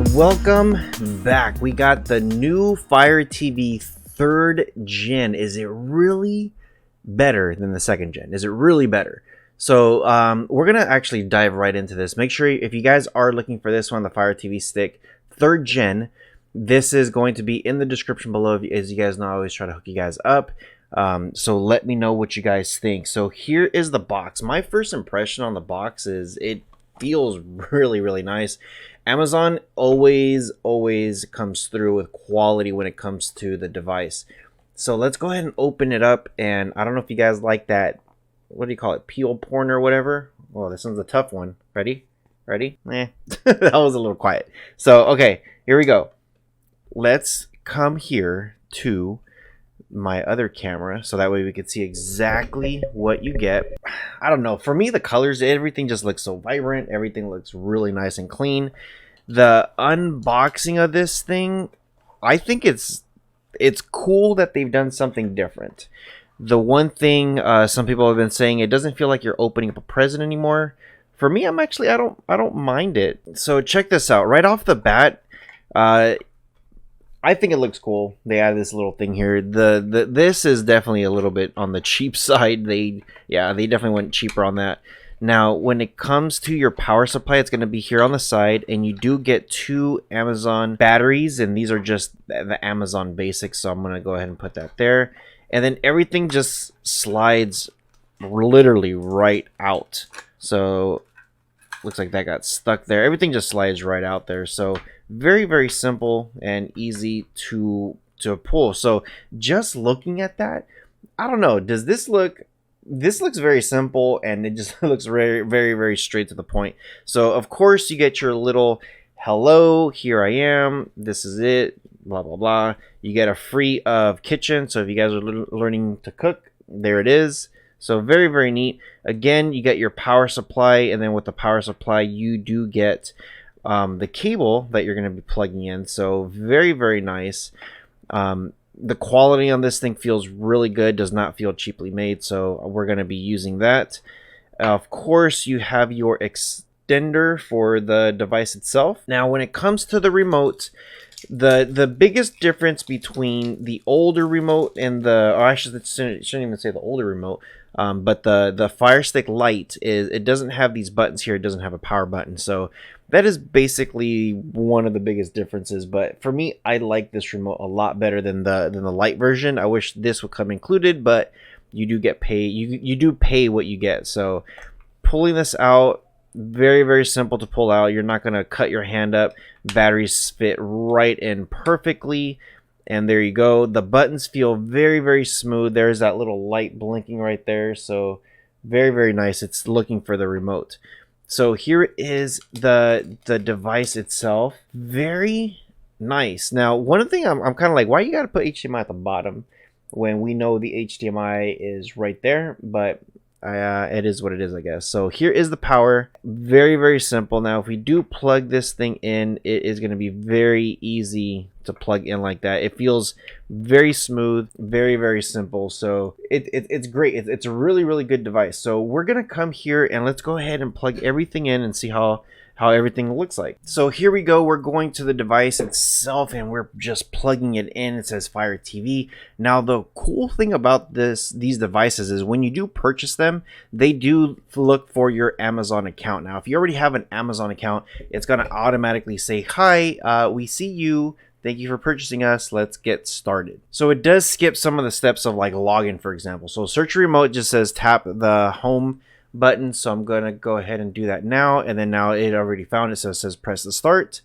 and welcome back. We got the new Fire TV 3rd gen. Is it really better than the 2nd gen? Is it really better? So we're gonna actually dive right into this. Make sure if you guys are looking for this one, the Fire TV Stick 3rd gen, this is going to be in the description below. As you guys know, I always try to hook you guys up. So let me know what you guys think. So here is the box. My first impression on the box is it feels really nice. Amazon always comes through with quality when it comes to the device. So let's go ahead and open it up. And I don't know if you guys like that, what do you call it, peel porn or whatever. Oh, this one's a tough one. Ready? That was a little quiet. So okay, here we go. Let's come here to my other camera so that way we can see exactly what you get. I don't know, for me the colors, everything just looks so vibrant, everything looks really nice and clean. The unboxing of this thing, I think it's cool that they've done something different. The one thing some people have been saying, it doesn't feel like you're opening up a present anymore. For me, I don't mind it. So check this out right off the bat. I think it looks cool. They added this little thing here. This is definitely a little bit on the cheap side. They definitely went cheaper on that. Now, when it comes to your power supply, it's going to be here on the side, and you do get 2 Amazon batteries, and these are just the Amazon basics, so I'm going to go ahead and put that there. And then everything just slides literally right out. So looks like that got stuck there. Everything just slides right out there. So very simple and easy to pull. So just looking at that, I don't know, does this look, this looks very simple, and it just looks very straight to the point. So of course you get your little hello, here I am, this is it, blah blah. You get a free of kitchen, so if you guys are learning to cook, there it is. So very neat. Again, you get your power supply, and then with the power supply you do get the cable that you're going to be plugging in. So very nice. The quality on this thing feels really good, does not feel cheaply made, so we're going to be using that. Of course, you have your extender for the device itself. Now when it comes to the remote, the biggest difference between the older remote and the, or I shouldn't even say the older remote, but the Firestick Lite is it doesn't have these buttons here. It doesn't have a power button. So that is basically one of the biggest differences. But for me, I like this remote a lot better than the Lite version. I wish this would come included, but you do get paid. You do pay what you get. So pulling this out, very simple to pull out. You're not going to cut your hand up. Batteries fit right in perfectly, and there you go. The buttons feel very smooth. There's that little light blinking right there, so very nice. It's looking for the remote. So here is the device itself. Very nice. Now one thing I'm kind of like, why you got to put HDMI at the bottom when we know the HDMI is right there? But it is what it is, I guess. So here is the power. Very simple. Now if we do plug this thing in, it is going to be very easy to plug in like that. It feels very smooth, very simple. So it's great. It's a really good device. So we're going to come here and let's go ahead and plug everything in and see how everything looks like. So here we go. We're going to the device itself and we're just plugging it in. It says Fire TV. Now the cool thing about these devices is when you do purchase them, they do look for your Amazon account. Now if you already have an Amazon account, it's going to automatically say, hi, we see you, thank you for purchasing us, let's get started. So it does skip some of the steps of like login, for example. So search remote just says tap the home button, so I'm gonna go ahead and do that now, and then now it already found it, so it says press the start,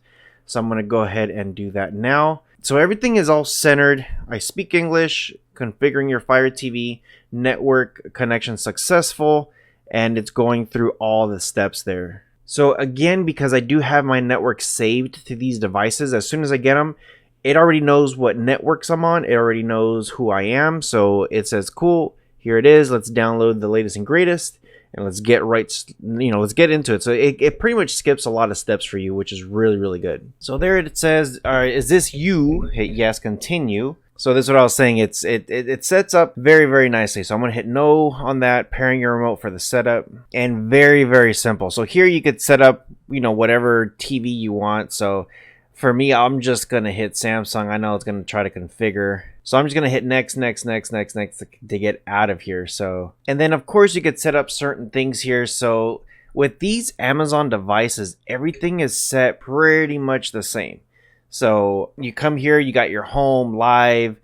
so I'm gonna go ahead and do that now. So everything is all centered. I speak English, configuring your Fire TV, network connection successful, and it's going through all the steps there. So again, because I do have my network saved to these devices, as soon as I get them, it already knows what networks I'm on, it already knows who I am, so it says cool, here it is, let's download the latest and greatest. And let's get let's get into it. So it pretty much skips a lot of steps for you, which is really good. So there it says, all right, is this you? Hit yes, continue. So this is what I was saying. It sets up very nicely. So I'm going to hit no on that, pairing your remote for the setup, and very simple. So here you could set up, whatever TV you want. So For me, I'm just going to hit Samsung. I know it's going to try to configure. So I'm just going to hit next to get out of here. So, and then of course you could set up certain things here. So with these Amazon devices, everything is set pretty much the same. So you come here, you got your home, live,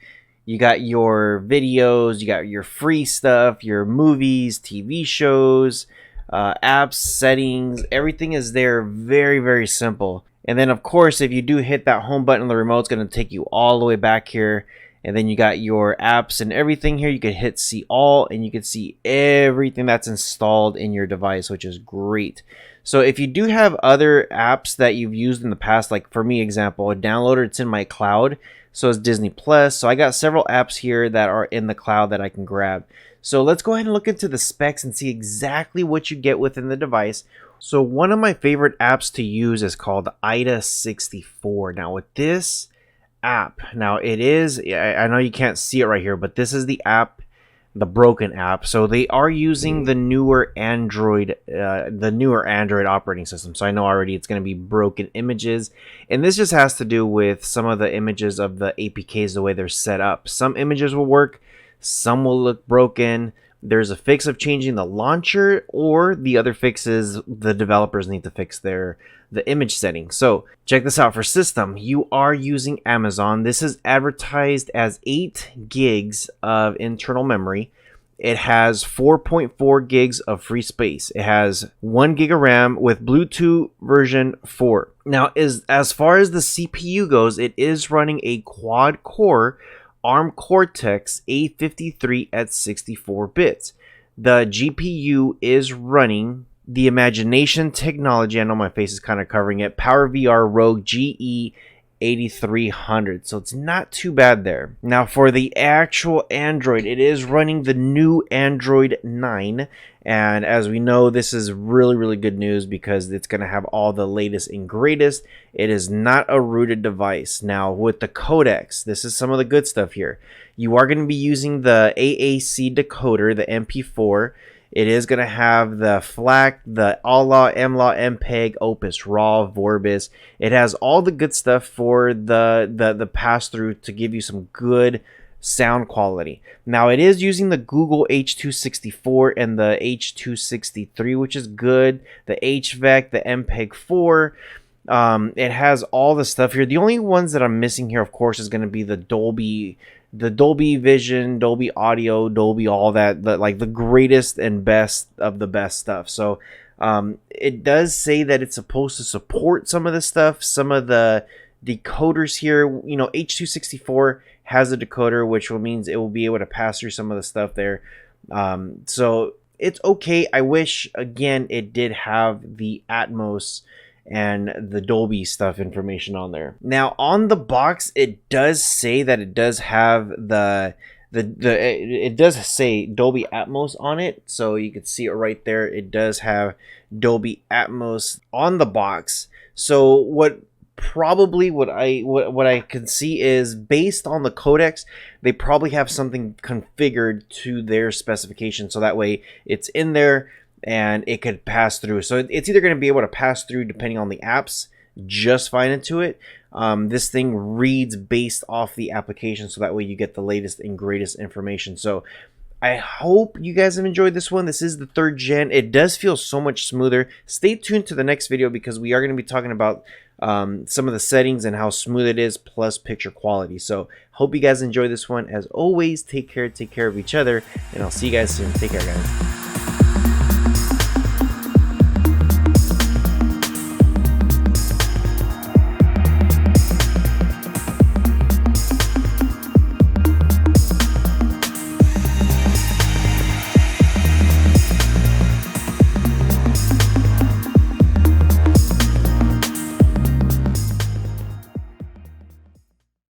you got your videos, you got your free stuff, your movies, TV shows, apps, settings, everything is there. Very, very simple. And then of course, if you do hit that home button on the remote, it's going to take you all the way back here. And then you got your apps and everything here. You could hit see all and you can see everything that's installed in your device, which is great. So if you do have other apps that you've used in the past, like for me, example, a downloader, it's in my cloud. So it's Disney Plus. So I got several apps here that are in the cloud that I can grab. So let's go ahead and look into the specs and see exactly what you get within the device. So one of my favorite apps to use is called IDA 64. Now with this app, now it is, I know you can't see it right here, but this is the app, the broken app. So they are using the newer Android operating system. So I know already it's going to be broken images, and this just has to do with some of the images of the APKs, the way they're set up. Some images will work, some will look broken. There's a fix of changing the launcher, or the other fix is the developers need to fix the image setting. So check this out. For system, you are using Amazon. This is advertised as 8 gigs of internal memory. It has 4.4 gigs of free space. It has 1 gig of RAM with Bluetooth version 4. Now, as far as the CPU goes, it is running a quad core ARM Cortex A53 at 64 bits. The GPU is running the Imagination technology. I know my face is kind of covering it. PowerVR Rogue GE 8300. So it's not too bad there. Now for the actual Android, it is running the new Android 9. And as we know, this is really, really good news because it's going to have all the latest and greatest. It is not a rooted device. Now with the codecs, this is some of the good stuff here. You are going to be using the AAC decoder, the MP4. It is going to have the FLAC, the ALLAW, MLAW, MPEG, Opus, RAW, Vorbis. It has all the good stuff for the pass-through to give you some good sound quality. Now, it is using the Google H.264 and the H.263, which is good. The HVAC, the MPEG-4. It has all the stuff here. The only ones that I'm missing here, of course, is going to be the Dolby Vision, Dolby Audio, Dolby, all that, like the greatest and best of the best stuff. So it does say that it's supposed to support some of the stuff, some of the decoders here. You know, H.264 has a decoder, which means it will be able to pass through some of the stuff there. So it's okay. I wish, again, it did have the Atmos and the Dolby stuff information on there. Now on the box, it does say that it does have it does say Dolby Atmos on it, so you can see it right there. It does have Dolby Atmos on the box. So what I can see is, based on the codecs, they probably have something configured to their specification, so that way it's in there and it could pass through. So it's either going to be able to pass through, depending on the apps, just fine into it. This thing reads based off the application, so that way you get the latest and greatest information. So I hope you guys have enjoyed this one. This is the 3rd gen. It does feel so much smoother. Stay tuned to the next video because we are going to be talking about some of the settings and how smooth it is, plus picture quality. So hope you guys enjoy this one. As always, take care of each other, and I'll see you guys soon. Take care, guys.